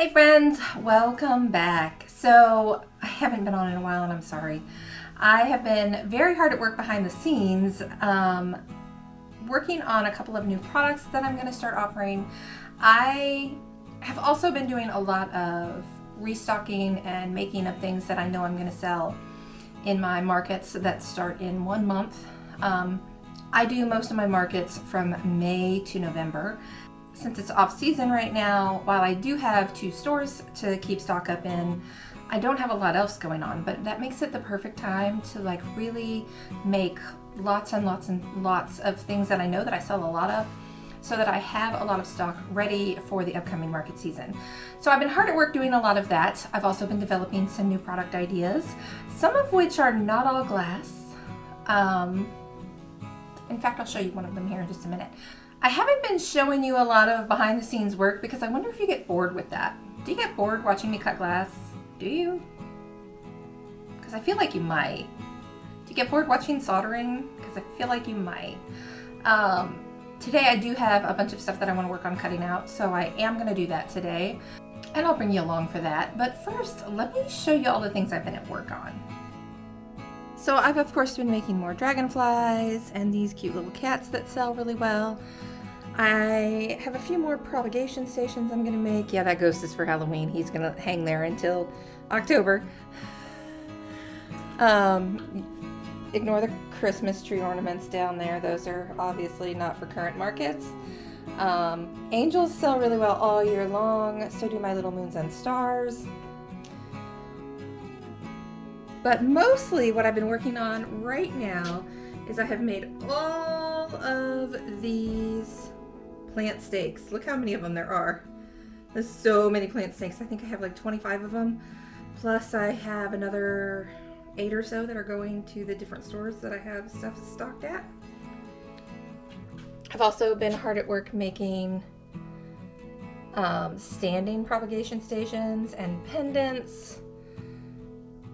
Hey friends, welcome back. So I haven't been on in a while and I'm sorry. I have been very hard at work behind the scenes, working on a couple of new products that I'm going to start offering. I have also been doing a lot of restocking and making of things that I know I'm going to sell in my markets that start in 1 month. I do most of my markets from May to November. Since it's off season right now, while I do have 2 stores to keep stock up in, I don't have a lot else going on, but that makes it the perfect time to really make lots and lots and lots of things that I know that I sell a lot of, so that I have a lot of stock ready for the upcoming market season. So I've been hard at work doing a lot of that. I've also been developing some new product ideas, some of which are not all glass. In fact, I'll show you one of them here in just a minute. I haven't been showing you a lot of behind the scenes work because I wonder if you get bored with that. Do you get bored watching me cut glass? Do you? Because I feel like you might. Do you get bored watching soldering? Because I feel like you might. Today I do have a bunch of stuff that I want to work on cutting out, so I am going to do that today. And I'll bring you along for that. But first, let me show you all the things I've been at work on. So I've of course been making more dragonflies and these cute little cats that sell really well. I have a few more propagation stations I'm going to make. Yeah, that ghost is for Halloween. He's going to hang there until October. Ignore the Christmas tree ornaments down there. Those are obviously not for current markets. Angels sell really well all year long. So do my little moons and stars. But mostly what I've been working on right now is I have made all of these plant stakes. Look how many of them there are. There's so many plant stakes. I think I have like 25 of them. Plus I have another 8 or so that are going to the different stores that I have stuff stocked at. I've also been hard at work making standing propagation stations and pendants.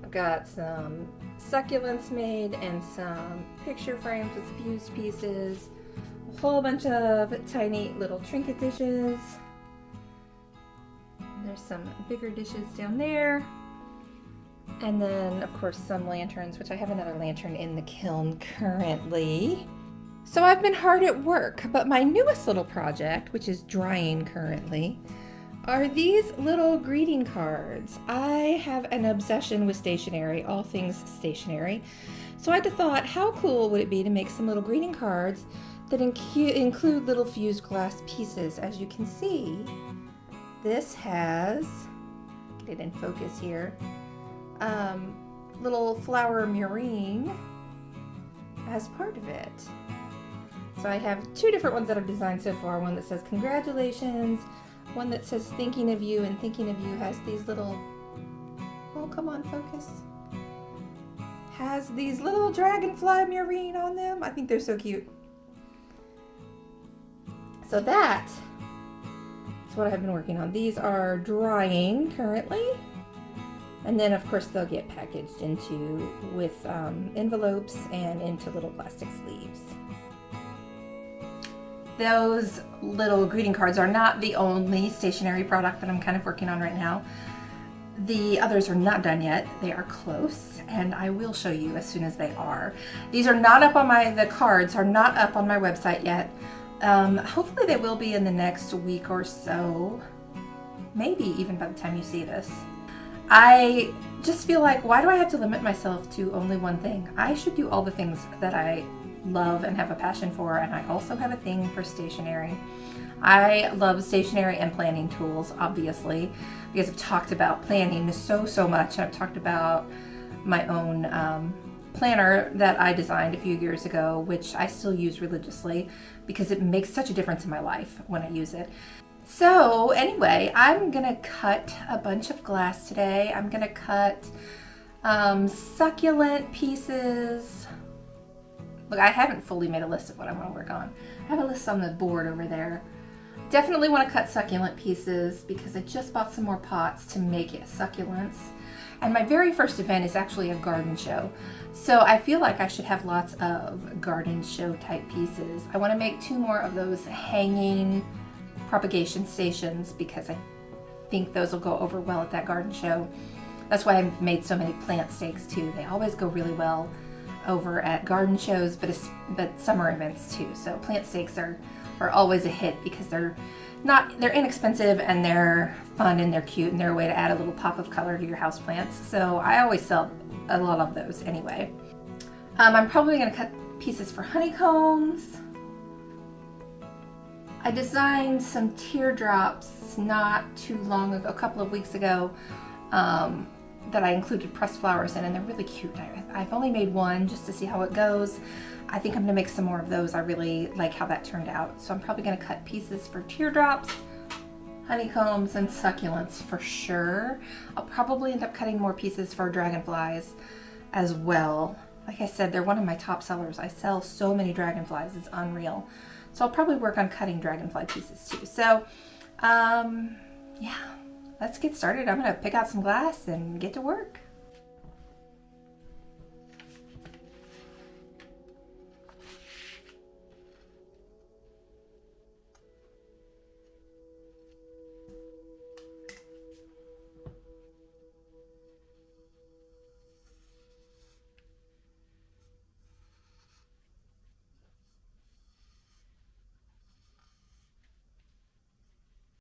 I've got some succulents made and some picture frames with fused pieces. A whole bunch of tiny little trinket dishes. There's some bigger dishes down there. And then, of course, some lanterns, which I have another lantern in the kiln currently. So I've been hard at work, but my newest little project, which is drying currently, are these little greeting cards. I have an obsession with stationery, all things stationery. So I thought, how cool would it be to make some little greeting cards that include little fused glass pieces. As you can see, this has, get it in focus here, little flower murine as part of it. So I have 2 different ones that I've designed so far. One that says congratulations, one that says thinking of you, and thinking of you has these little, oh come on focus, has these little dragonfly murine on them. I think they're so cute. So that is what I've been working on. These are drying currently. And then of course they'll get packaged into with envelopes and into little plastic sleeves. Those little greeting cards are not the only stationery product that I'm kind of working on right now. The others are not done yet. They are close, and I will show you as soon as they are. These are not up on the cards are not up on my website yet. Hopefully they will be in the next week or so, maybe even by the time you see this. I just feel like, why do I have to limit myself to only one thing? I should do all the things that I love and have a passion for, and I also have a thing for stationery. I love stationery and planning tools, obviously, because I've talked about planning so much, and I've talked about my own planner that I designed a few years ago, which I still use religiously because it makes such a difference in my life when I use it. So anyway, I'm gonna cut a bunch of glass today. I'm gonna cut succulent pieces. Look, I haven't fully made a list of what I want to work on. I have a list on the board over there. Definitely want to cut succulent pieces because I just bought some more pots to make it succulents. And my very first event is actually a garden show. So I feel like I should have lots of garden show type pieces. I want to make 2 more of those hanging propagation stations because I think those will go over well at that garden show. That's why I've made so many plant stakes too. They always go really well over at garden shows, but summer events too. So plant stakes are always a hit because they're inexpensive and they're fun and they're cute and they're a way to add a little pop of color to your house plants. So I always sell a lot of those anyway. I'm probably going to cut pieces for honeycombs. I designed some teardrops not too long ago, a couple of weeks ago, that I included pressed flowers in, and they're really cute. I've only made one just to see how it goes. I think I'm gonna make some more of those. I really like how that turned out. So I'm probably gonna cut pieces for teardrops, honeycombs, and succulents for sure. I'll probably end up cutting more pieces for dragonflies as well. Like I said, they're one of my top sellers. I sell so many dragonflies, it's unreal. So I'll probably work on cutting dragonfly pieces too. So, yeah, let's get started. I'm gonna pick out some glass and get to work.